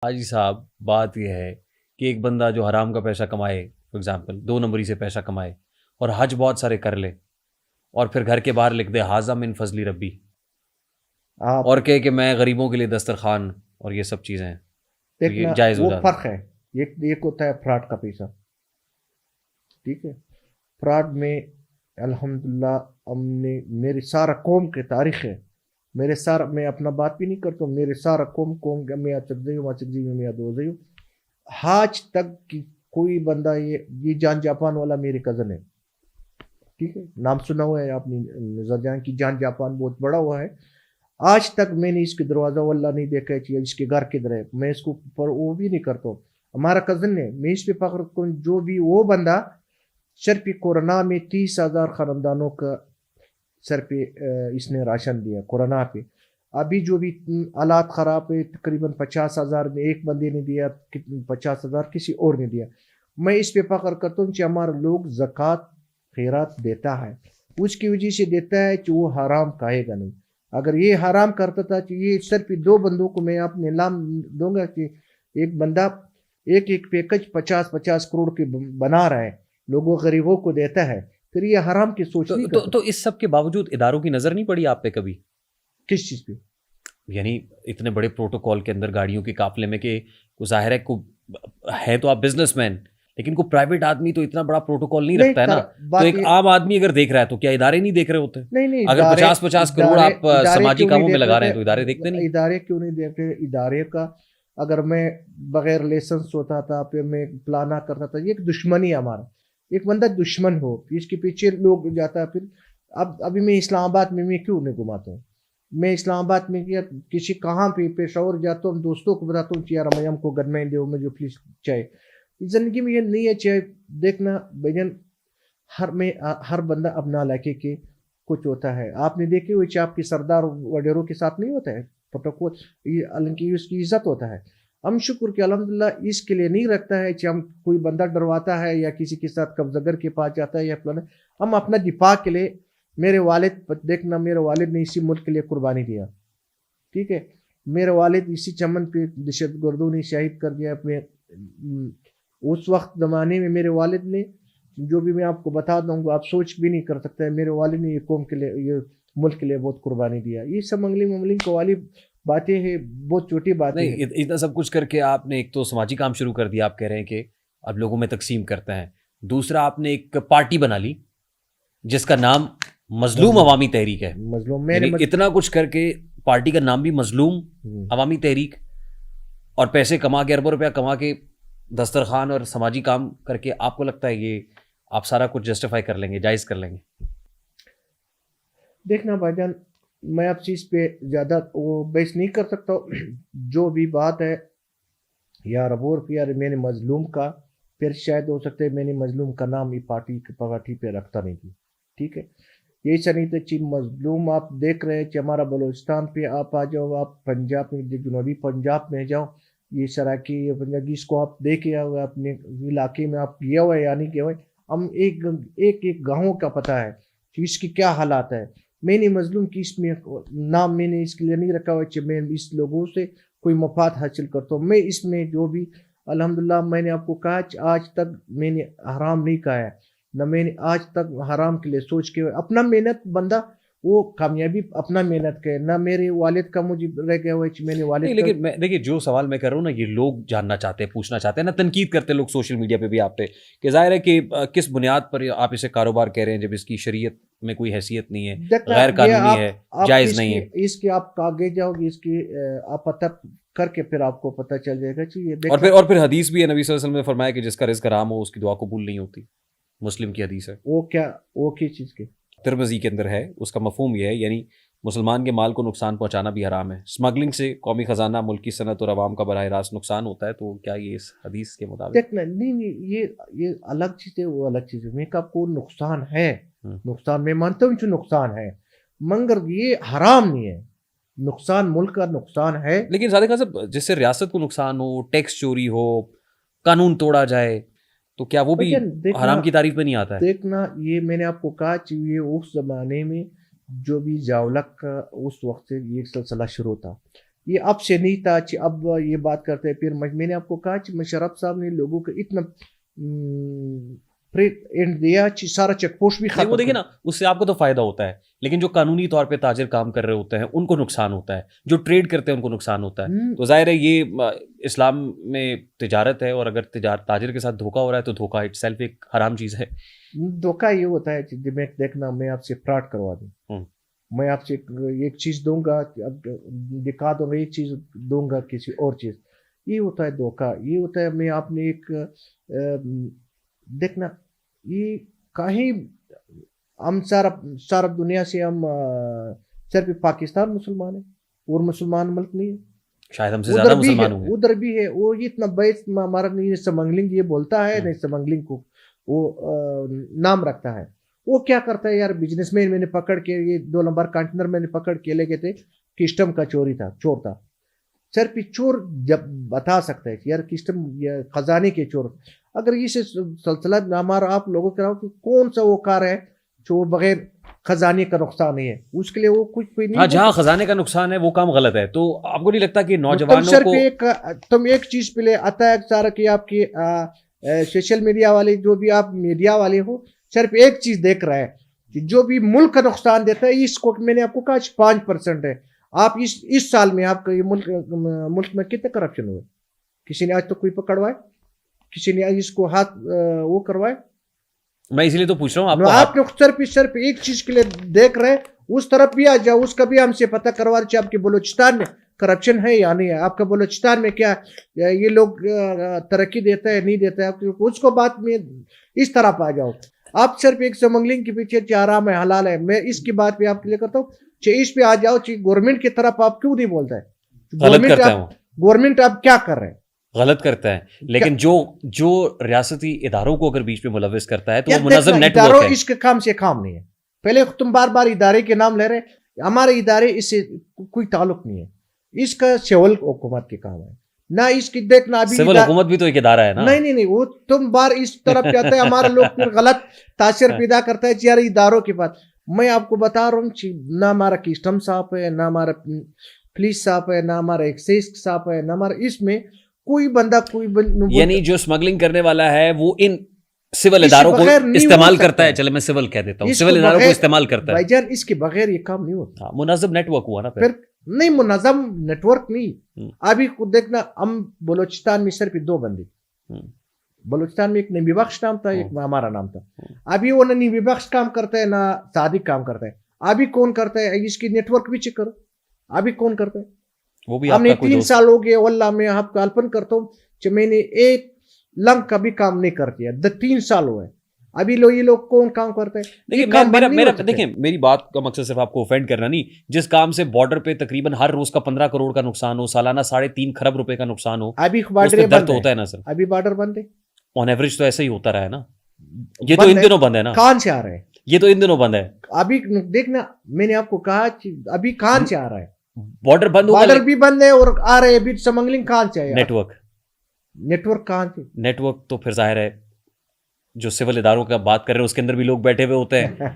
حاجی صاحب بات یہ ہے کہ ایک بندہ جو حرام کا پیسہ کمائے، فار ایگزامپل 2 نمبری سے پیسہ کمائے اور حج بہت سارے کر لے اور پھر گھر کے باہر لکھ دے حاذا من فضلی ربی، آپ اور کہے کہ میں غریبوں کے لیے دسترخوان اور یہ سب چیزیں ہیں، تو دیکھنا یہ جائز ہو وہ جاتا ہے؟ فرق ہے. ایک ہوتا ہے فراڈ کا پیسہ. ٹھیک ہے. فراڈ میں الحمدللہ ہم نے میری سارا قوم کے تاریخ ہے. میرے سارا میں اپنا بات بھی نہیں کرتا ہوں. میرے سارا قوم کا میں چکزی میں دو زیو آج تک کی کوئی بندہ یہ جان جاپان والا میرے کزن ہے. ٹھیک ہے. نام سنا ہوا ہے آپ نے نظر جان کی. جان جاپان بہت بڑا ہوا ہے. آج تک میں نے اس کے دروازہ واللہ نہیں دیکھا ہے اس کے گھر کدھر ہے. میں اس کو پر وہ بھی نہیں کرتا ہوں. ہمارا کزن ہے. میں اس پہ فخر کرتا ہوں. جو بھی وہ بندہ سر پہ کورونا میں 30,000 خاندانوں کا سر پہ اس نے راشن دیا کورونا پہ. ابھی جو بھی حالات خراب ہے تقریباً 50,000 میں ایک بندے نے دیا, 50,000 کسی اور نے دیا. میں اس پہ فخر کرتا ہوں کہ ہمارا لوگ زکوٰۃ خیرات دیتا ہے. اس کی وجہ سے دیتا ہے کہ وہ حرام کھائے گا نہیں. اگر یہ حرام کرتا تھا کہ یہ صرف 2 بندوں کو میں اپنے نام دوں گا کہ ایک بندہ ایک پیکج 50 کروڑ کے بنا رہا ہے, لوگوں غریبوں کو دیتا ہے, پھر یہ حرام کی سوچ نہیں کرتا. تو اس سب کے باوجود اداروں کی نظر نہیں پڑی آپ پہ کبھی؟ کس چیز پہ؟ یعنی اتنے بڑے پروٹوکول کے اندر گاڑیوں کے قافلے میں کہ ظاہر ہے تو آپ بزنس مین, لیکن کوئی پرائیویٹ آدمی تو اتنا بڑا پروٹوکول نہیں رکھتا ہے نا. تو ایک عام آدمی اگر دیکھ رہا ہے تو کیا ادارے نہیں دیکھ رہے ہوتے؟ نہیں, اگر 50 کروڑ آپ سماجی کاموں میں لگا رہے ہیں تو ادارے دیکھتے نہیں. ادارے کیوں نہیں دیکھتے؟ ادارے کا اگر میں بغیر لائسنس ہوتا تھا پھر میں پلانا کرتا تھا, یہ ایک دشمنی ہے ہمارا. ایک بندہ دشمن ہو اس کے پیچھے لوگ جاتا ہے. پھر ابھی میں اسلام آباد میں کیوں نہیں گھماتا ہوں؟ میں اسلام آباد میں کیا کسی کہاں پہ پشاور جاتا ہوں, دوستوں کو بتاتا ہوں کہ یار ہم کو گرمائیں دے مجھے پلیز چاہے. زندگی میں یہ نہیں ہے چاہے. دیکھنا بھجن ہر بندہ اپنا علاقے کے کچھ ہوتا ہے. آپ نے دیکھے ہوئے چاپ کے سردار وڈیروں کے ساتھ نہیں ہوتا ہے پروٹوکول, اس کی عزت ہوتا ہے. ہم شکر کہ الحمدللہ اس کے لیے نہیں رکھتا ہے کہ ہم کوئی بندہ ڈرواتا ہے یا کسی کے ساتھ قبضہ گر کے پاس جاتا ہے یا فلانا. ہم اپنا دفاع کے لیے, میرے والد دیکھنا میرے والد نے اسی ملک کے لیے قربانی دیا. ٹھیک ہے. میرے والد اسی چمن پہ دہشت گردوں نے شہید کر دیا. اپنے اس وقت زمانے میں میرے والد نے جو بھی میں آپ کو بتا دوں گا آپ سوچ بھی نہیں کر سکتے, میرے والد نے یہ قوم کے لیے یہ ملک کے لیے بہت قربانی دیا. یہ سب منگلی کو والی باتیں ہیں, بہت چھوٹی باتیں ہیں. اتنا سب کچھ کر کے آپ نے ایک تو سماجی کام شروع کر دیا, آپ کہہ رہے ہیں کہ اب لوگوں میں تقسیم کرتے ہیں. دوسرا آپ نے ایک پارٹی بنا لی جس کا نام مظلوم عوامی تحریک ہے. مظلوم یعنی اتنا کچھ کر کے پارٹی کا نام بھی مظلوم عوامی تحریک, اور پیسے کما کے اربوں روپیہ کما کے دسترخوان اور سماجی کام کر کے آپ کو لگتا ہے یہ آپ سارا کچھ جسٹیفائی کر لیں گے, جائز کر لیں گے؟ دیکھنا بھائی جان, میں اب چیز پہ زیادہ وہ بیس نہیں کر سکتا. جو بھی بات ہے یا ربور پہ یار میں نے مظلوم کا, پھر شاید ہو سکتا ہے میں نے مظلوم کا نام یہ پارٹی پہ رکھتا نہیں تھی. ٹھیک ہے. یہی سے نہیں تو چیز مظلوم آپ دیکھ رہے ہیں کہ ہمارا بلوچستان پہ آپ آ جاؤ, آپ پنجاب میں جنوبی پنجاب میں جاؤ, یہ سراکی یہ پنجابی اس کو آپ دیکھے ہوئے اپنے علاقے میں آپ گیا ہوا ہے یا نہیں گیا ہوا ہے. ہم ایک گاؤں کا پتہ ہے کہ اس کی کیا حالات ہے. میں نے مظلوم کی اس میں نام میں نے اس کے لیے نہیں رکھا ہوا کہ میں اس لوگوں سے کوئی مفاد حاصل کرتا ہوں. میں اس میں جو بھی الحمدللہ میں نے آپ کو کہا کہ آج تک میں نے حرام نہیں کہا ہے, نہ میں نے آج تک حرام کے لیے سوچ کے. اپنا محنت بندہ وہ کامیابی اپنا محنت کرے, نہ میرے والد کا مجھے رہ گیا ہوا کہ میں نے والد. لیکن دیکھیے جو سوال میں کر رہا ہوں نا, یہ لوگ جاننا چاہتے ہیں, پوچھنا چاہتے ہیں نا, تنقید کرتے لوگ سوشل میڈیا پہ بھی آپ پہ کہ ظاہر ہے کہ کس بنیاد پر آپ اسے کاروبار کہہ رہے ہیں جب اس کی شریعت میں کوئی حیثیت نہیں ہے, غیر قانونی ہے, جائز نہیں ہے. اس کے آپ آگے جاؤ گے, اس کی آپ پتہ کر کے پھر آپ کو پتہ چل جائے گا چاہیے. اور پھر حدیث بھی ہے, نبی صلی اللہ علیہ وسلم نے فرمایا کہ جس کا رزق حرام ہو اس کی دعا قبول نہیں ہوتی. مسلم کی حدیث ہے. وہ کس چیز کی؟ ترمذی کے اندر ہے. اس کا مفہوم یہ ہے یعنی مسلمان کے مال کو نقصان پہنچانا بھی حرام ہے. اسمگلنگ سے قومی خزانہ, ملکی صنعت اور عوام کا براہ راست نقصان ہوتا ہے. تو کیا یہ اس حدیث کے مطابق؟ دیکھنا نہیں, یہ الگ چیز ہے, وہ الگ چیز ہے. میں کب کو نقصان ہے, نقصان میں مانتا ہوں کہ نقصان ہے, مگر یہ حرام نہیں ہے. نقصان ملک کا نقصان ہے. لیکن صادق صاحب جس سے ریاست کو نقصان ہو, ٹیکس چوری ہو, قانون توڑا جائے, تو کیا وہ بھی حرام کی تعریف میں نہیں آتا ہے؟ دیکھنا یہ میں نے آپ کو کہا کہ یہ اس زمانے میں جو بھی جاولک کا اس وقت سے یہ سلسلہ شروع تھا. یہ اب سے نہیں تھا کہ اب یہ بات کرتے ہیں. پھر میں نے آپ کو کہا کہ مشرف صاحب نے لوگوں کو اتنا اینڈ دیا کہ سارا چیک پوسٹ بھی ختم. وہ دیکھیں نا, اس سے آپ کو تو فائدہ ہوتا ہے, لیکن جو قانونی طور پہ تاجر کام کر رہے ہوتے ہیں ان کو نقصان ہوتا ہے, جو ٹریڈ کرتے ہیں ان کو نقصان ہوتا ہے. تو ظاہر ہے یہ اسلام میں تجارت ہے, اور اگر تاجر کے ساتھ دھوکا ہو رہا ہے تو دھوکا اٹ سیلف ایک حرام چیز ہے. دھوکا یہ ہوتا ہے کہ دیکھنا میں آپ سے فراڈ کروا دوں, میں آپ سے ایک چیز دوں گا, دکھا دوں گا ایک چیز دوں گا کسی اور چیز, یہ ہوتا ہے دھوکا. یہ ہوتا ہے میں آپ نے ایک دیکھنا یہ کہیں ہم سارا دنیا سے ہم صرف پاکستان مسلمان ہیں اور مسلمان ملک نہیں ہے, شاید ہم سے زیادہ مسلمان ہوں گے. ادھر بھی ہے. وہ اتنا بیس ہمارا نہیں سمگلنگ یہ بولتا ہے, نہیں سمگلنگ کو وہ نام رکھتا ہے. وہ کیا کرتا ہے یار, بزنس مین میں نے پکڑ کے یہ 2 نمبر کنٹینر میں نے پکڑ کے لے گئے تھے, کسٹم کا چور تھا. صرف چور جب بتا سکتا ہے کہ یار کسٹم یا خزانے کے چور. اگر یہ سلسلہ ہمارا آپ لوگوں کے کہ کون سا وہ کار ہے جو بغیر خزانے کا نقصان نہیں ہے, اس کے لیے وہ کچھ بھی نہیں. جہاں خزانے کا نقصان ہے وہ کام غلط ہے. تو آپ کو نہیں لگتا کہ نوجوانوں کو تم ایک چیز پہ لے آتا ہے سارا کہ آپ کی سوشل میڈیا والے جو بھی آپ میڈیا والے ہو, صرف ایک چیز دیکھ رہا ہے کہ جو بھی ملک کا نقصان دیتا ہے, اس کو میں نے آپ کو کہا 5% ہے. آپ اس سال میں آپ کا یہ ملک میں کتنے کرپشن ہوئے؟ کسی نے آج تک کوئی پکڑوائے؟ کسی نے اس کو ہاتھ وہ کروائے؟ میں اسی لیے تو پوچھ رہا ہوں آپ نے صرف ایک چیز کے لیے دیکھ رہے, اس طرف بھی آ جاؤ, اس کا بھی ہم سے پتہ کروا رہے آپ کے بلوچستان میں کرپشن ہے یا نہیں ہے, آپ کا بلوچستان میں کیا یہ لوگ ترقی دیتا ہے نہیں دیتا ہے, اس کو بات میں اس طرح آ جاؤ. آپ صرف ایک سمگلنگ کے پیچھے حرام ہے حلال ہے, میں اس کی بات پہ آپ کے لیے کرتا ہوں. اس پہ آ جاؤ, گورنمنٹ کی طرف آپ کیوں نہیں بولتا ہے؟ گورنمنٹ آپ کیا کر رہے ہیں؟ غلط کرتا ہے, لیکن جو ریاستی اداروں کو اگر بیچ میں ملوث کرتا ہے تو وہ منظم نیٹ ورک ہے. اس کے کام سے کام نہیں ہے. پہلے تم بار بار ادارے کے نام لے رہے, ہمارے ادارے اس سے کوئی تعلق نہیں ہے. اس کا سول حکومت کے کام ہے نہ اس کی. دیکھنا ابھی سول حکومت بھی تو ایک ادارہ ہے نا. نہیں, وہ تم بار اس طرف جاتا ہے, ہمارے لوگ پھر غلط تاثر پیدا کرتا ہے یار اداروں کے پاس. میں آپ کو بتا رہا ہوں نہ ہمارا کسٹم صاحب ہے, نہ ہمارا پولیس صاحب ہے, نہ ہمارا ایکسائز صاحب ہے, نہ ہمارا اس میں کوئی بندہ یعنی جو اسمگلنگ کرنے والا ہے وہ ان سول اداروں کو استعمال کرتا ہے. چلے میں سول کہہ دیتا ہوں, سول اداروں کو استعمال کرتا ہے. بھائی جان اس کے بغیر یہ کام نہیں ہوتا. منظم نیٹ ورک ہوا نا پھر. نہیں منظم نیٹ ورک نہیں. ابھی دیکھنا ہم بلوچستان میں صرف 2 بندے, بلوچستان میں ایک نبی بخش نام تھا, ایک ہمارا نام تھا. ابھی وہ نہ نبی بخش کام کرتا ہے نہ صادق کام کرتا ہے. ابھی کون کرتا ہے؟ اس کی نیٹ ورک بھی چیک کرو, ابھی کون کرتا ہے؟ وہ بھی ہم نے 3 سال ہو گئے, واللہ میں آپ کو الپن کرتا ہوں کہ میں نے ایک لنگ کا بھی کام نہیں کر دیا. 3 سال ہوئے, ابھی یہ لوگ کون کام کرتے ہیں؟ دیکھیں میری بات کا مقصد صرف آپ کو اوفینڈ کرنا نہیں. جس کام سے بارڈر پہ تقریباً ہر روز کا 15 کروڑ کا نقصان ہو, سالانہ 3.5 کھرب روپے کا نقصان ہو, ابھی بارڈر درد ہوتا ہے نا سر. ابھی بارڈر بند ہے آن ایوریج تو ایسا ہی ہوتا رہا ہے نا. یہ تو ان دنوں بند ہے نا. کہاں سے آ رہا ہے؟ یہ تو ان دنوں بند ہے. ابھی دیکھنا میں نے آپ کو کہا ابھی کہاں سے آ رہا ہے؟ بارڈر بند, بارڈر بھی بند ہے اور آ رہے ابھی سمگلنگ کہاں سے ہے؟ نیٹ ورک کہاں سے؟ نیٹ ورک تو پھر ظاہر ہے جو سول اداروں کا بات کر رہے ہیں اس کے اندر بھی لوگ بیٹھے ہوئے ہوتے ہیں.